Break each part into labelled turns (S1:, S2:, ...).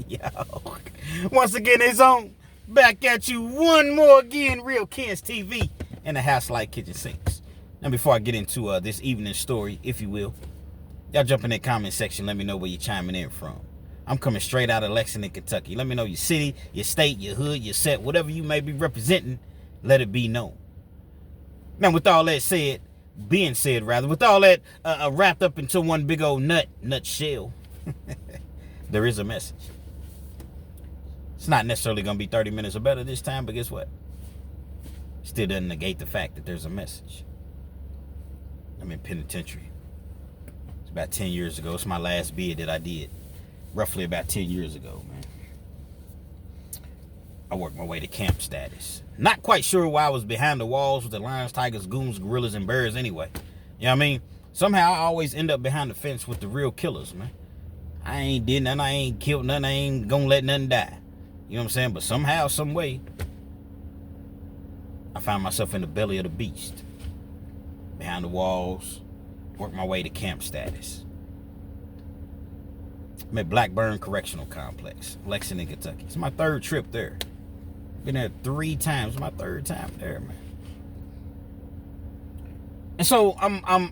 S1: Yo. Once again, it's on. Back at you one more again. Real Kens TV and the House Like Kitchen Sinks. Now, before I get into this evening's story, if you will, y'all jump in that comment section. Let me know where you're chiming in from. I'm coming straight out of Lexington, Kentucky. Let me know your city, your state, your hood, your set, whatever you may be representing. Let it be known. Now, with all that said, with all that wrapped up into one big old nutshell, there is a message. It's not necessarily going to be 30 minutes or better this time, but guess what? Still doesn't negate the fact that there's a message. I'm in penitentiary. It's about 10 years ago. It's my last bid that I did. Roughly about 10 years ago, man. I worked my way to camp status. Not quite sure why I was behind the walls with the lions, tigers, goons, gorillas, and bears anyway. You know what I mean? Somehow I always end up behind the fence with the real killers, man. I ain't did nothing. I ain't killed nothing. I ain't gonna let nothing die. You know what I'm saying? But somehow, some way, I found myself in the belly of the beast. Behind the walls, worked my way to camp status. I'm at Blackburn Correctional Complex, Lexington, Kentucky. It's my third trip there. Been there 3 times. My third time there, man. And so I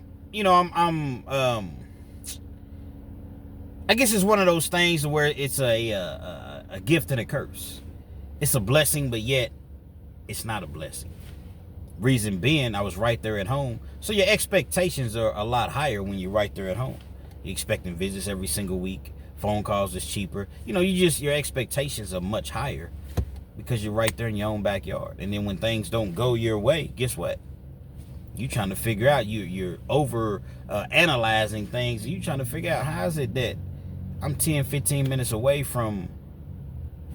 S1: guess it's one of those things where it's a gift and a curse. It's a blessing, but yet it's not a blessing. Reason being, I was right there at home. So your expectations are a lot higher when you're right there at home. You're expecting visits every single week. Phone calls is cheaper. Your expectations are much higher because you're right there in your own backyard. And then when things don't go your way, guess what? You trying to figure out, you're over analyzing things. You trying to figure out, how is it that I'm 10, 15 minutes away from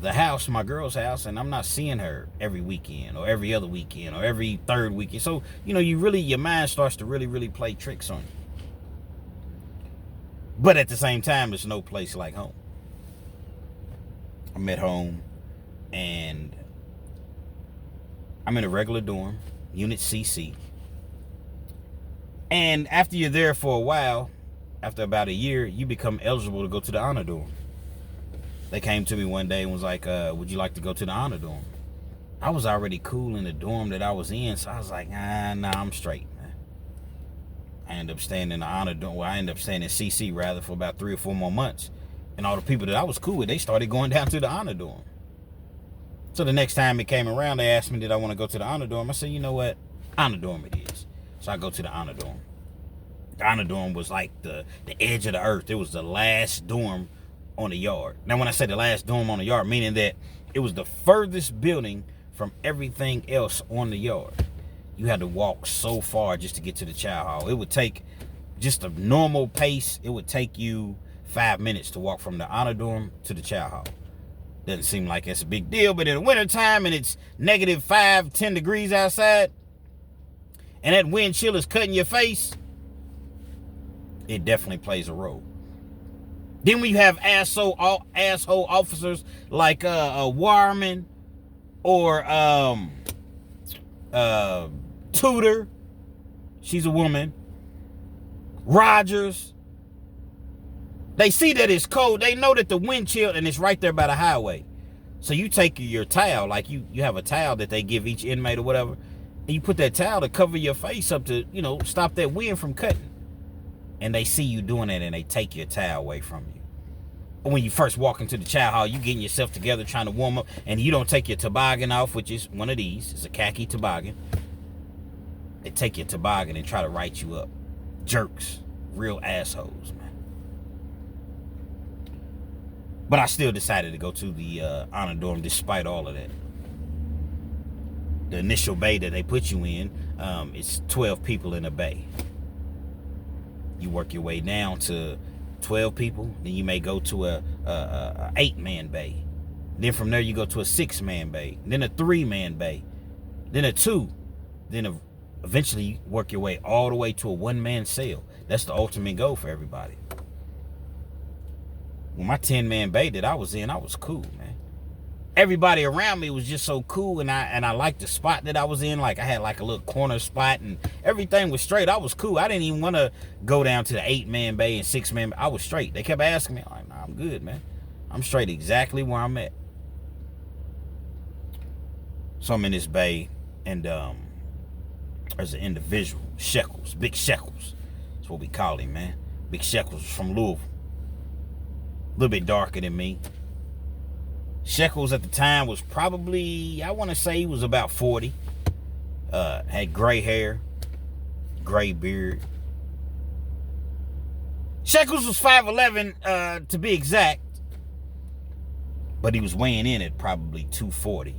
S1: the house, my girl's house, and I'm not seeing her every weekend or every other weekend or every third weekend. So, your mind starts to really, really play tricks on you. But at the same time, there's no place like home. I'm at home, and I'm in a regular dorm, Unit CC. And after you're there for a while, after about a year, you become eligible to go to the honor dorm. They came to me one day and was like, would you like to go to the honor dorm? I was already cool in the dorm that I was in, so I was like, nah, I'm straight, man. I ended up staying in the honor dorm. Well, I ended up staying in CC, rather, for about 3 or 4 more months. And all the people that I was cool with, they started going down to the honor dorm. So the next time it came around, they asked me, did I want to go to the honor dorm? I said, you know what? Honor dorm it is. So I go to the honor dorm. The honor dorm was like the edge of the earth. It was the last dorm on the yard. Now, when I say the last dorm on the yard, meaning that it was the furthest building from everything else on the yard. You had to walk so far just to get to the child hall. It would take, just a normal pace, it would take you 5 minutes to walk from the honor dorm to the child hall. Doesn't seem like it's a big deal, but in the wintertime and it's -5, 10 degrees outside, and that wind chill is cutting your face, it definitely plays a role. Then when you have asshole officers like Warman or Tudor, she's a woman, Rogers, they see that it's cold. They know that the wind chill and it's right there by the highway. So you take your towel, like you have a towel that they give each inmate or whatever, and you put that towel to cover your face up to, stop that wind from cutting. And they see you doing it and they take your towel away from you. When you first walk into the child hall, you getting yourself together, trying to warm up, and you don't take your toboggan off, which is one of these. It's a khaki toboggan. They take your toboggan and try to write you up. Jerks. Real assholes, man. But I still decided to go to the honor dorm despite all of that. The initial bay that they put you in, it's 12 people in a bay. You work your way down to 12 people, then you may go to a 8-man bay. Then from there you go to a 6-man bay, then a 3-man bay, then a 2, then eventually you work your way all the way to a 1-man cell. That's the ultimate goal for everybody. Well, my 10-man bay that I was in, I was cool, man. Everybody around me was just so cool, and I liked the spot that I was in. Like, I had like a little corner spot, and everything was straight. I was cool. I didn't even want to go down to the 8-man bay and 6-man bay. I was straight. They kept asking me, I'm like, nah, I'm good, man. I'm straight exactly where I'm at. So I'm in this bay, and there's an individual, Shekels, Big Shekels. That's what we call him, man. Big Shekels was from Louisville. A little bit darker than me. Shekels at the time was probably, I want to say he was about 40. Had gray hair, gray beard. Shekels was 5'11", to be exact. But he was weighing in at probably 240.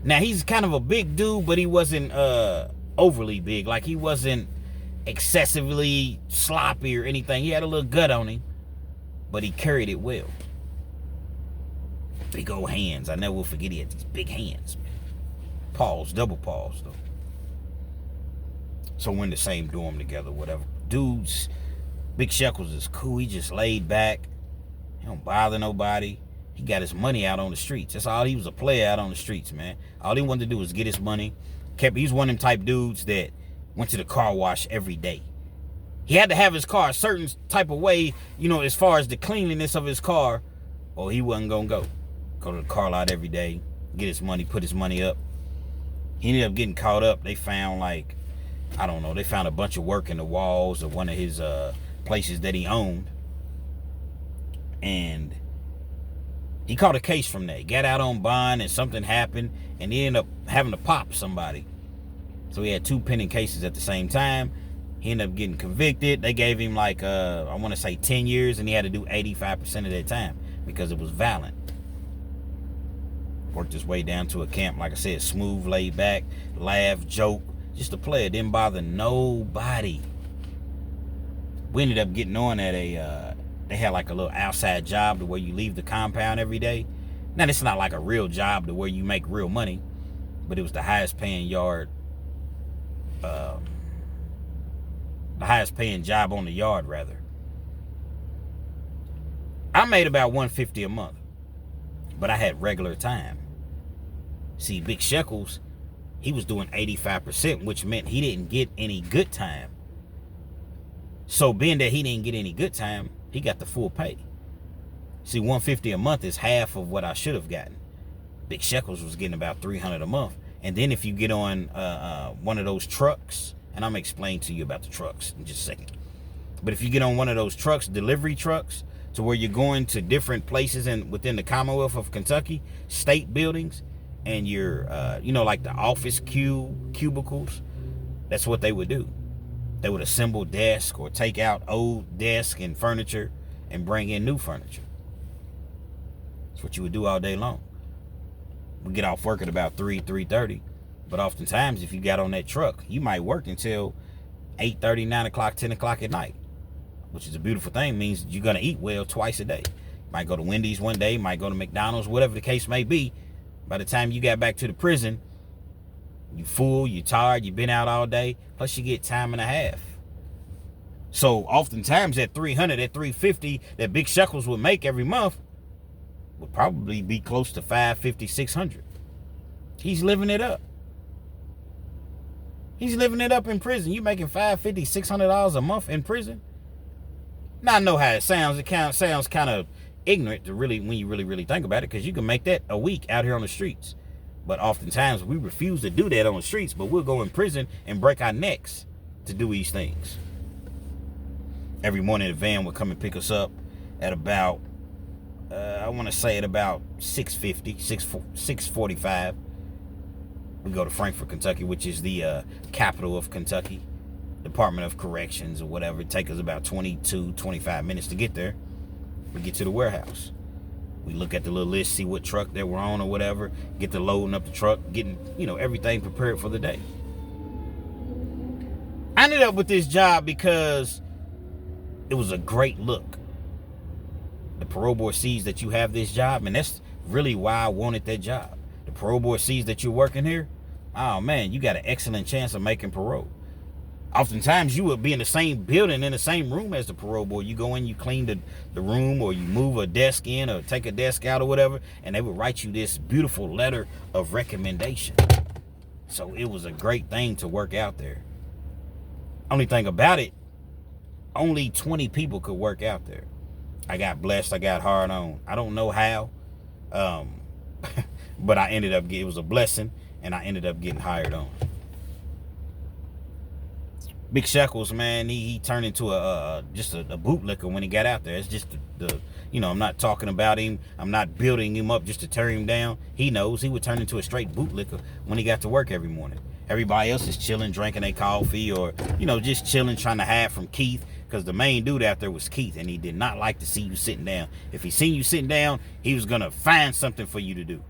S1: Now, he's kind of a big dude, but he wasn't overly big. Like, he wasn't excessively sloppy or anything. He had a little gut on him, but he carried it well. Big old hands. I never will forget he had these big hands. Paws, double paws, though. So we're in the same dorm together, whatever. Dudes, Big Shekels is cool. He just laid back. He don't bother nobody. He got his money out on the streets. That's all. He was a player out on the streets, man. All he wanted to do was get his money. He's one of them type dudes that went to the car wash every day. He had to have his car a certain type of way, as far as the cleanliness of his car, or he wasn't going to go. Go to the car lot every day, get his money, put his money up. He ended up getting caught up. They found, they found a bunch of work in the walls of one of his places that he owned. And he caught a case from that. He got out on bond and something happened, and he ended up having to pop somebody. So he had 2 pending cases at the same time. He ended up getting convicted. They gave him I want to say 10 years, and he had to do 85% of that time because it was violent. Worked his way down to a camp, like I said, smooth, laid back, laugh, joke, just a player. Didn't bother nobody. We ended up getting on at they had like a little outside job to where you leave the compound every day. Now, it's not like a real job to where you make real money, but it was the highest paying yard, the highest paying job on the yard, rather. I made about $150 a month, but I had regular time. See, Big Shekels, he was doing 85%, which meant he didn't get any good time. So being that he didn't get any good time, he got the full pay. See, $150 a month is half of what I should have gotten. Big Shekels was getting about $300 a month. And then if you get on one of those trucks, and I'm going to explain to you about the trucks in just a second. But if you get on one of those trucks, delivery trucks, to where you're going to different places within the Commonwealth of Kentucky, state buildings, and you're, like the office cubicles, that's what they would do. They would assemble desks or take out old desks and furniture and bring in new furniture. That's what you would do all day long. We get off work at about 3:30. But oftentimes, if you got on that truck, you might work until 8:30, 9 o'clock, 10 o'clock at night, which is a beautiful thing. It means you're going to eat well twice a day. Might go to Wendy's one day, might go to McDonald's, whatever the case may be. By the time you got back to the prison, you full, you tired, you've been out all day, plus you get time and a half. So oftentimes that $300, that $350 that Big Shekels would make every month would probably be close to $550, $600. He's living it up. He's living it up in prison. You making $550, $600 a month in prison? Now I know how it sounds. It sounds kind of ignorant to really, when you really think about it, because you can make that a week out here on the streets. But oftentimes we refuse to do that on the streets, but we'll go in prison and break our necks to do these things. Every morning the van would come and pick us up at about, I want to say at about 6:50, 6:45. We go to Frankfort, Kentucky, which is the capital of Kentucky, Department of Corrections or whatever. It takes us about 25 minutes to get there. We get to the warehouse. We look at the little list, see what truck that we're on or whatever, get to loading up the truck, getting, everything prepared for the day. I ended up with this job because it was a great look. The parole board sees that you have this job, and that's really why I wanted that job. The parole board sees that you're working here. Oh man, you got an excellent chance of making parole. Oftentimes you will be in the same building, in the same room as the parole board. You go in, you clean the room, or you move a desk in or take a desk out or whatever, and they would write you this beautiful letter of recommendation. So it was a great thing to work out there. Only thing about it, only 20 people could work out there. I got blessed. I got hard on. I don't know how, but I ended up it was a blessing, and I ended up getting hired on. Big Shekels, man, he turned into just a bootlicker when he got out there. It's just the I'm not talking about him. I'm not building him up just to tear him down. He knows he would turn into a straight bootlicker when he got to work every morning. Everybody else is chilling, drinking a coffee, or just chilling, trying to hide from Keith, because the main dude out there was Keith, and he did not like to see you sitting down. If he seen you sitting down, he was gonna find something for you to do.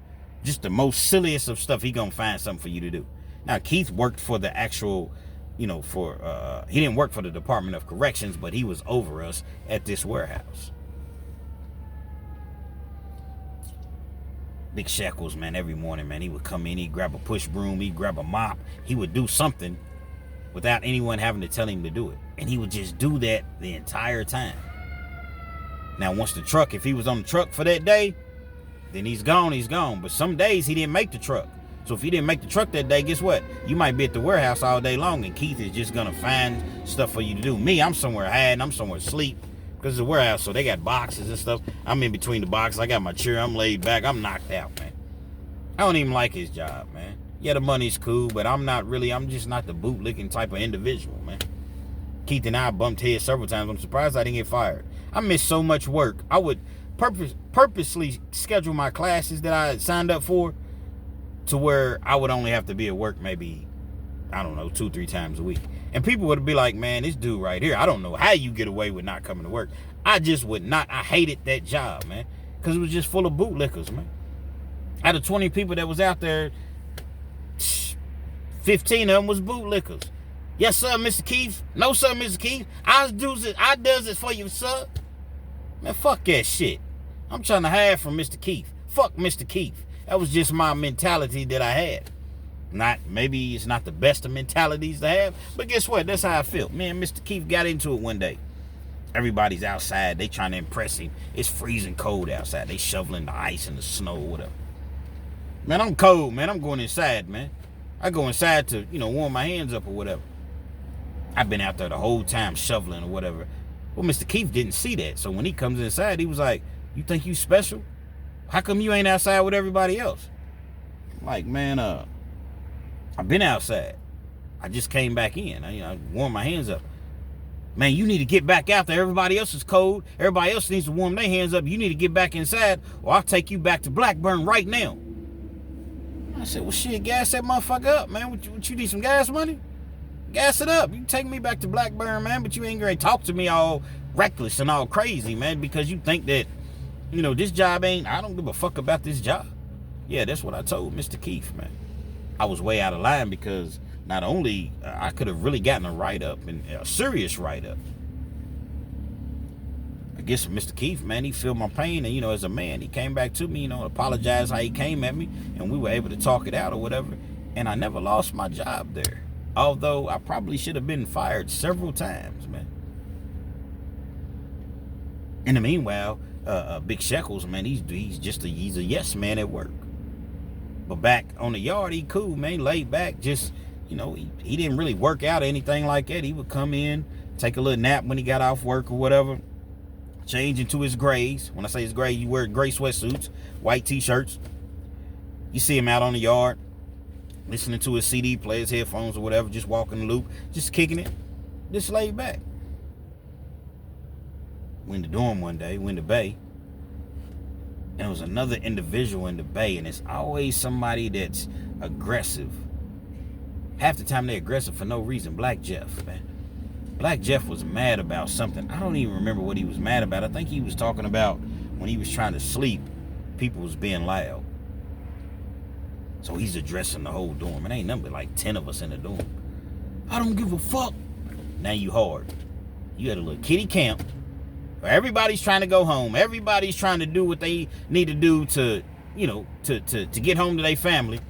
S1: Just the most silliest of stuff, he gonna find something for you to do. Now Keith worked for the actual, he didn't work for the Department of Corrections, but he was over us at this warehouse. Big Shekels, man, every morning, man, he would come in, he'd grab a push broom, he'd grab a mop, he would do something without anyone having to tell him to do it. And he would just do that the entire time. Now, once if he was on the truck for that day, then he's gone. But some days he didn't make the truck. So if he didn't make the truck that day, guess what? You might be at the warehouse all day long, and Keith is just going to find stuff for you to do. Me, I'm somewhere hiding, I'm somewhere asleep, because it's a warehouse, so they got boxes and stuff. I'm in between the boxes. I got my chair. I'm laid back. I'm knocked out, man. I don't even like his job, man. Yeah, the money's cool, but I'm just not the bootlicking type of individual, man. Keith and I bumped heads several times. I'm surprised I didn't get fired. I missed so much work. I would purposely schedule my classes that I had signed up for to where I would only have to be at work maybe, 2-3 times a week. And people would be like, man, this dude right here, I don't know how you get away with not coming to work. I just would not. I hated that job, man, because it was just full of bootlickers, man. Out of 20 people that was out there, 15 of them was bootlickers. Yes, sir, Mr. Keith. No, sir, Mr. Keith. I does it for you, sir. Man, fuck that shit. I'm trying to hide from Mr. Keith. Fuck Mr. Keith. That was just my mentality that I had. Maybe it's not the best of mentalities to have, but guess what? That's how I felt. Me and Mr. Keith got into it one day. Everybody's outside. They trying to impress him. It's freezing cold outside. They shoveling the ice and the snow or whatever. Man, I'm cold, man. I'm going inside, man. I go inside to, warm my hands up or whatever. I've been out there the whole time shoveling or whatever. Well, Mr. Keith didn't see that. So when he comes inside, he was like, you think you special? How come you ain't outside with everybody else? I'm like, man, I've been outside. I just came back in. I warmed my hands up. Man, you need to get back out there. Everybody else is cold. Everybody else needs to warm their hands up. You need to get back inside, or I'll take you back to Blackburn right now. I said, well, shit, gas that motherfucker up, man. What you need, some gas money? Gas it up. You can take me back to Blackburn, man, but you ain't gonna talk to me all reckless and all crazy, man, because you think that, this job I don't give a fuck about this job. Yeah, that's what I told Mr. Keith, man. I was way out of line because not only I could have really gotten a write-up, and a serious write-up. I guess Mr. Keith, man, he felt my pain, and, as a man, he came back to me, apologized how he came at me, and we were able to talk it out or whatever, and I never lost my job there. Although I probably should have been fired several times, man. In the meanwhile, Big Shekels, man, he's a yes man at work. But back on the yard, he cool, man, laid back, just, he didn't really work out or anything like that. He would come in, take a little nap when he got off work or whatever, change into his grays. When I say his gray, you wear gray sweatsuits, white t-shirts. You see him out on the yard, listening to his CD player, his headphones or whatever, just walking the loop, just kicking it, just laid back. We in the dorm one day, we in the bay, and there was another individual in the bay, and it's always somebody that's aggressive. Half the time they're aggressive for no reason. Black Jeff, man. Black Jeff was mad about something. I don't even remember what he was mad about. I think he was talking about when he was trying to sleep, people was being loud. So he's addressing the whole dorm. It ain't nothing but like 10 of us in the dorm. I don't give a fuck. Now you hard. You had a little kitty camp. Everybody's trying to go home. Everybody's trying to do what they need to do to get home to their family.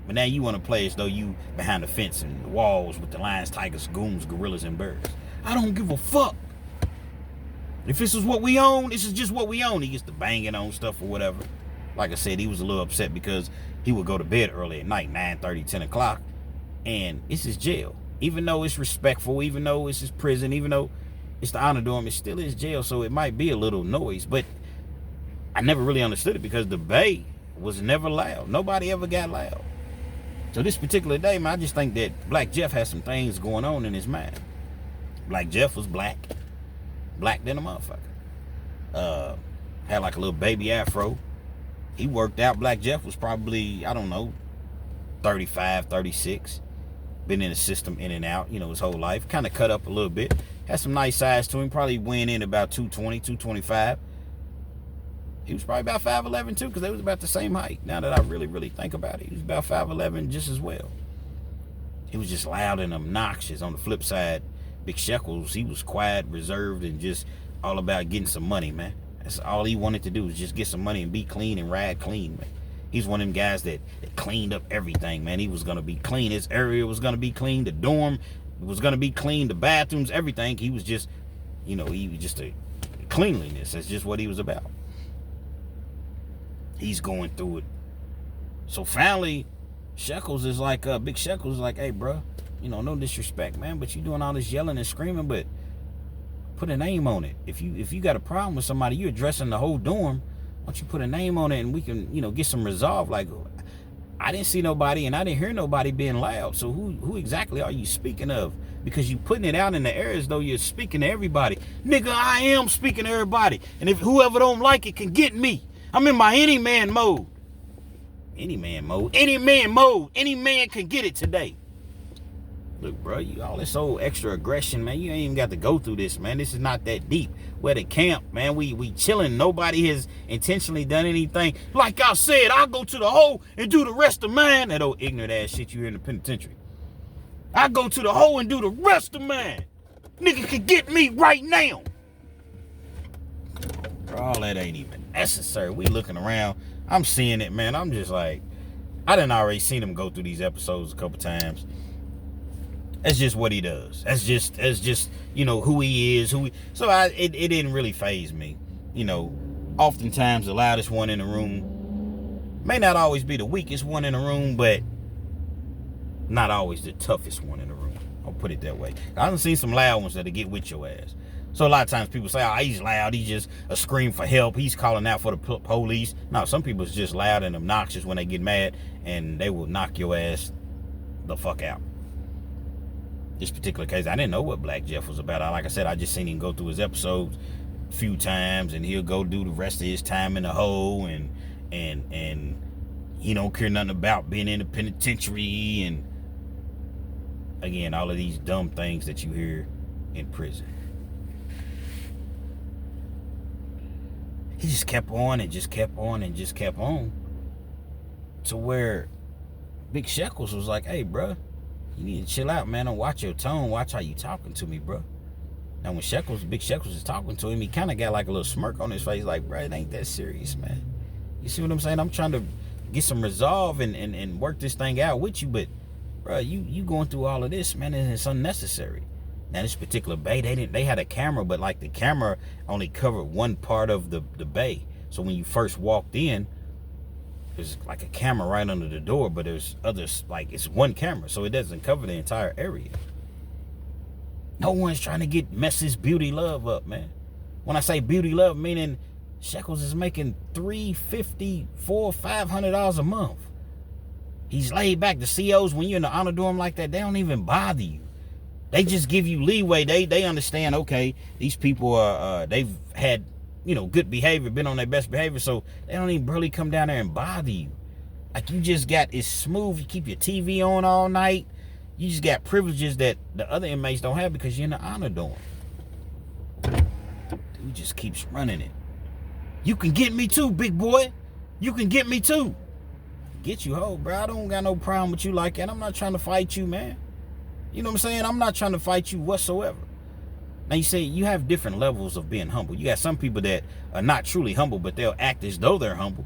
S1: But now you want to play as though you behind the fence and the walls with the lions, tigers, goons, gorillas, and birds. I don't give a fuck. If this is what we own, this is just what we own. He gets to banging on stuff or whatever. Like I said, he was a little upset because he would go to bed early at night, 9:30, 10 o'clock. And it's his jail. Even though it's respectful, even though it's his prison, even though It's the honor dorm. It still is jail, so it might be a little noise. But I never really understood it because the Bay was never loud. Nobody ever got loud. So this particular day, man, I just think that Black Jeff has some things going on in his mind. Black Jeff was black than a motherfucker. Had like a little baby afro. He worked out. Black Jeff was probably, I don't know, 35, 36. Been in the system in and out, his whole life. Kind of cut up a little bit. Had some nice size to him. Probably weighing in about 220, 225. He was probably about 5'11" too, because they was about the same height. Now that I really, really think about it, he was about 5'11" just as well. He was just loud and obnoxious. On the flip side, Big Shekels, he was quiet, reserved, and just all about getting some money, man. That's all he wanted to do, was just get some money and be clean and ride clean, man. He's one of them guys that cleaned up everything, man. He was going to be clean. His area was going to be clean. The dorm was going to be clean. The bathrooms, everything. He was just, he was just a cleanliness. That's just what he was about. He's going through it. So finally, Shekels is like, Big Shekels is like, hey, bro, no disrespect, man, but you doing all this yelling and screaming, but put a name on it. If you got a problem with somebody, you're addressing the whole dorm. Why don't you put a name on it and we can, get some resolve? Like, I didn't see nobody and I didn't hear nobody being loud. So who exactly are you speaking of? Because you putting it out in the air as though you're speaking to everybody. Nigga, I am speaking to everybody. And if whoever don't like it can get me. I'm in my any man mode. Any man mode. Any man mode. Any man can get it today. Look, bro, you all this old extra aggression, man. You ain't even got to go through this, man. This is not that deep. We're at a camp, man. We chilling. Nobody has intentionally done anything. Like I said, I'll go to the hole and do the rest of mine. That old ignorant ass shit you hear in the penitentiary. I go to the hole and do the rest of mine. Nigga can get me right now. Bro, all that ain't even necessary. We looking around. I'm seeing it, man. I'm just like, I done already seen him go through these episodes a couple times. That's just what he does. That's just who he is. So it didn't really faze me. Oftentimes the loudest one in the room may not always be the weakest one in the room, but not always the toughest one in the room. I'll put it that way. I done seen some loud ones that'll get with your ass. So a lot of times people say, oh, he's loud. He's just a scream for help. He's calling out for the police. No, some people is just loud and obnoxious when they get mad, and they will knock your ass the fuck out. This particular case, I didn't know what Black Jeff was about. Like I said, I just seen him go through his episodes a few times, and he'll go do the rest of his time in the hole, and he don't care nothing about being in the penitentiary, and again, all of these dumb things that you hear in prison. He just kept on and just kept on and just kept on, to where Big Shekels was like, hey, bruh, you need to chill out, man, and watch your tone. Watch how you talking to me, bro. Now, when Big Shekels is talking to him, he kind of got like a little smirk on his face, like, bro, it ain't that serious, man. You see what I'm saying? I'm trying to get some resolve and work this thing out with you, but, bro, you going through all of this, man, and it's unnecessary. Now, this particular bay, they had a camera, but like the camera only covered one part of the bay. So when you first walked in, there's like a camera right under the door, but there's others, like it's one camera, so it doesn't cover the entire area. No one's trying to mess this beauty love up, man. When I say beauty love, meaning Shekels is making $350, $400, $500 a month. He's laid back. The COs, when you're in the honor dorm like that, they don't even bother you. They just give you leeway. They understand, okay, these people are they've had good behavior, been on their best behavior, so they don't even really come down there and bother you. Like, you just it's smooth. You keep your TV on all night. You just got privileges that the other inmates don't have because you're in the honor dorm. Dude just keeps running it. You can get me too, big boy. You can get me too. Get you, ho, bro. I don't got no problem with you like that. I'm not trying to fight you, man. You know what I'm saying? I'm not trying to fight you whatsoever. Now, you say you have different levels of being humble. You got some people that are not truly humble, but they'll act as though they're humble,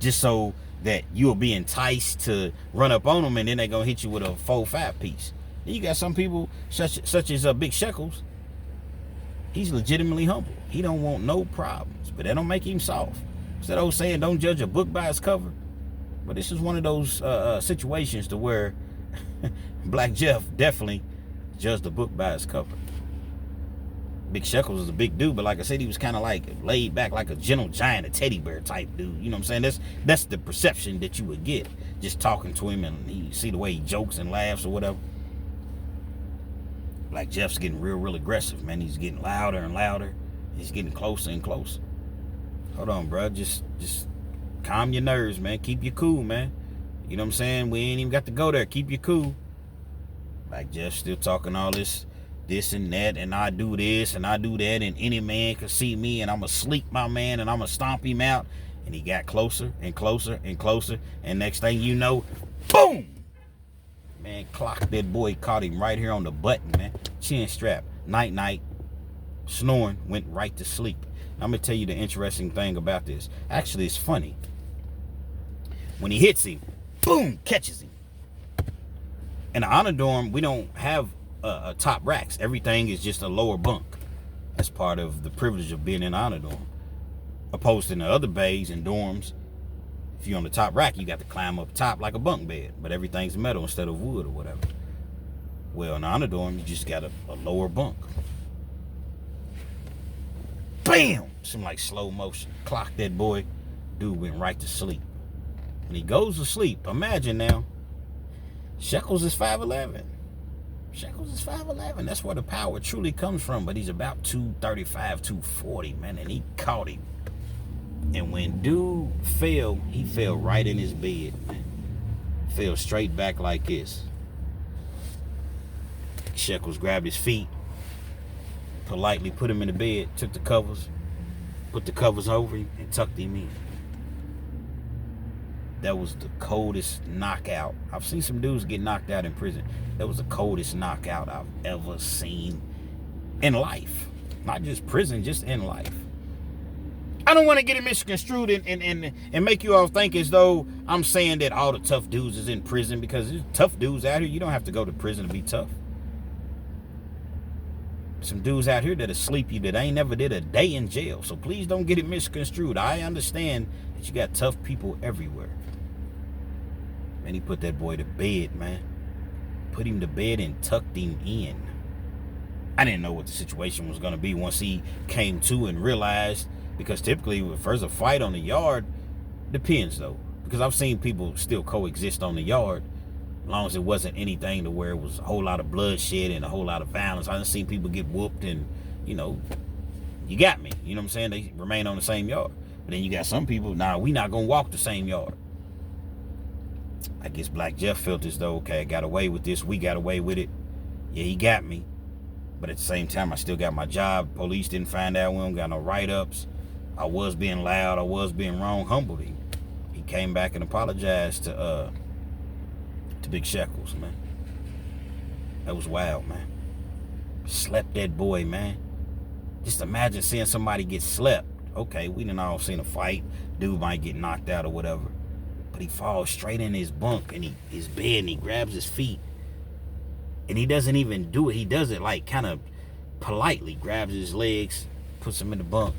S1: just so that you'll be enticed to run up on them, and then they're going to hit you with a 4-5 piece. Then you got some people, such as Big Shekels. He's legitimately humble. He don't want no problems, but that don't make him soft. It's that old saying, don't judge a book by its cover. But this is one of those situations to where Black Jeff definitely judged the book by its cover. Big Shekels was a big dude, but like I said, he was kind of like laid back, like a gentle giant, a teddy bear type dude. You know what I'm saying? That's the perception that you would get just talking to him, and you see the way he jokes and laughs or whatever. Black Jeff's getting real aggressive, man. He's getting louder and louder. He's getting closer and closer. Hold on, bro. Just calm your nerves, man. Keep you cool, man. You know what I'm saying? We ain't even got to go there. Keep you cool. Black Jeff still talking all this and that, and I do this and I do that, and any man can see me, and I'm gonna sleep my man, and I'm gonna stomp him out. And he got closer and closer and closer, and next thing you know, boom! Man, clocked that boy, caught him right here on the button, man. Chin strap, night, snoring, went right to sleep. I'm gonna tell you the interesting thing about this. Actually, it's funny. When he hits him, boom, catches him. In the honor dorm, we don't have a top racks. Everything is just a lower bunk. That's part of the privilege of being in the honor dorm. Opposed to the other bays and dorms, if you're on the top rack, you got to climb up top like a bunk bed, but everything's metal instead of wood or whatever. Well, in the honor dorm, you just got a lower bunk. Bam! Some like slow motion. Clocked that boy. Dude went right to sleep. When he goes to sleep, imagine now, Shekels is 5'11". Shekels is 5'11". That's where the power truly comes from. But he's about 235, 240, man. And he caught him. And when dude fell, he fell right in his bed, man. Fell straight back like this. Shekels grabbed his feet, politely put him in the bed, took the covers, put the covers over him, and tucked him in. That was the coldest knockout. I've seen some dudes get knocked out in prison. That was the coldest knockout I've ever seen in life. Not just prison, just in life. I don't want to get it misconstrued and make you all think as though I'm saying that all the tough dudes is in prison, because there's tough dudes out here. You don't have to go to prison to be tough. Some dudes out here that'll sleep you that ain't never did a day in jail. So please don't get it misconstrued. I understand that you got tough people everywhere. Man, he put that boy to bed, man. Put him to bed and tucked him in. I didn't know what the situation was going to be once he came to and realized, because typically if there's a fight on the yard, depends though. Because I've seen people still coexist on the yard, as long as it wasn't anything to where it was a whole lot of bloodshed and a whole lot of violence. I've seen people get whooped and, you know, you got me. You know what I'm saying? They remain on the same yard. But then you got some people, nah, we not going to walk the same yard. I guess Black Jeff felt as though, okay, I got away with this. We got away with it. Yeah, he got me. But at the same time, I still got my job. Police didn't find out. We don't got no write-ups. I was being loud. I was being wrong. Humbled him. He came back and apologized to Big Shekels, man. That was wild, man. Slept that boy, man. Just imagine seeing somebody get slept. Okay, we done all seen a fight. Dude might get knocked out or whatever. But he falls straight in his bunk and his bed, and he grabs his feet. And he doesn't even do it. He does it like kind of politely. Grabs his legs, puts him in the bunk.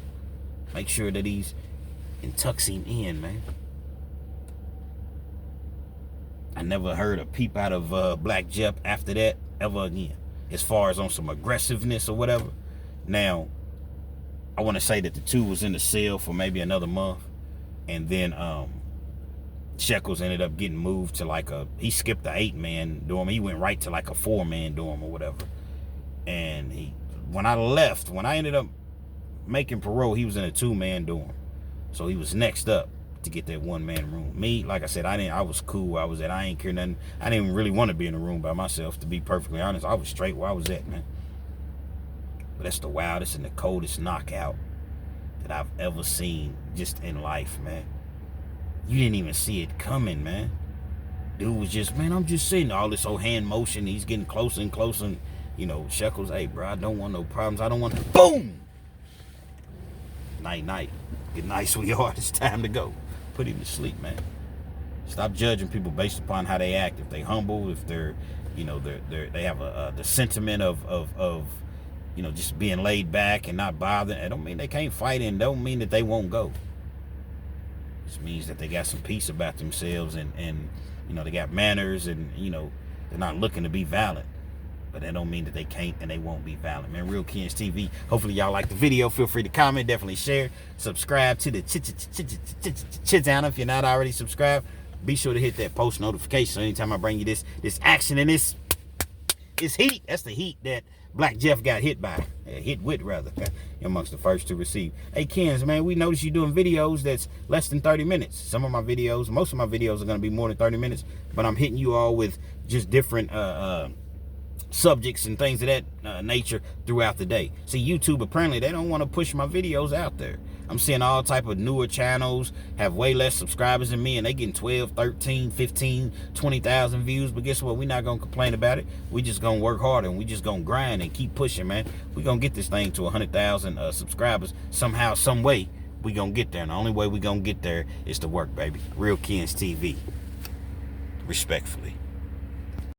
S1: Make sure that and tucks him in, man. I never heard a peep out of Black Jeff after that ever again, as far as on some aggressiveness or whatever. Now, I want to say that the two was in the cell for maybe another month, and then Shekels ended up getting moved to he skipped the 8-man dorm. He went right to like a 4-man dorm or whatever. And when I ended up making parole, he was in a 2-man dorm. So he was next up to get that 1-man room. Me, like I said, I was cool where I was at. I ain't care nothing. I didn't even really want to be in a room by myself, to be perfectly honest. I was straight where I was at, man. But that's the wildest and the coldest knockout that I've ever seen just in life, man. You didn't even see it coming, man. Dude was just, man, I'm just sitting. All this old hand motion. He's getting closer and closer. And, you know, Shekels, hey, bro, I don't want no problems. I don't want, boom! Night. Get nice, sweetheart. It's time to go. Put him to sleep, man. Stop judging people based upon how they act. If they humble, if they're, you know, they have the sentiment of you know, just being laid back and not bothering. It don't mean they can't fight, and don't mean that they won't go. It just means that they got some peace about themselves, and you know, they got manners, and, you know, they're not looking to be violent. but that don't mean that they can't and they won't be violent, man. Real Kens TV. Hopefully y'all like the video. Feel free to comment, definitely share, subscribe to the channel if you're not already subscribed. Be sure to hit that post notification so anytime I bring you this action and this heat. That's the heat that Black Jeff got hit by. Hit with, rather. Amongst the first to receive. Hey, Kens, man, we noticed you doing videos that's less than 30 minutes. Some of my videos, most of my videos are going to be more than 30 minutes, but I'm hitting you all with just different subjects and things of that nature throughout the day. See, YouTube, apparently, they don't want to push my videos out there. I'm seeing all type of newer channels have way less subscribers than me, and they getting 12, 13, 15, 20,000 views. But guess what? We're not going to complain about it. We just going to work harder, and we just going to grind and keep pushing, man. We're going to get this thing to 100,000 subscribers somehow, some way. We going to get there, and the only way we going to get there is to work, baby. Real Kens TV. Respectfully.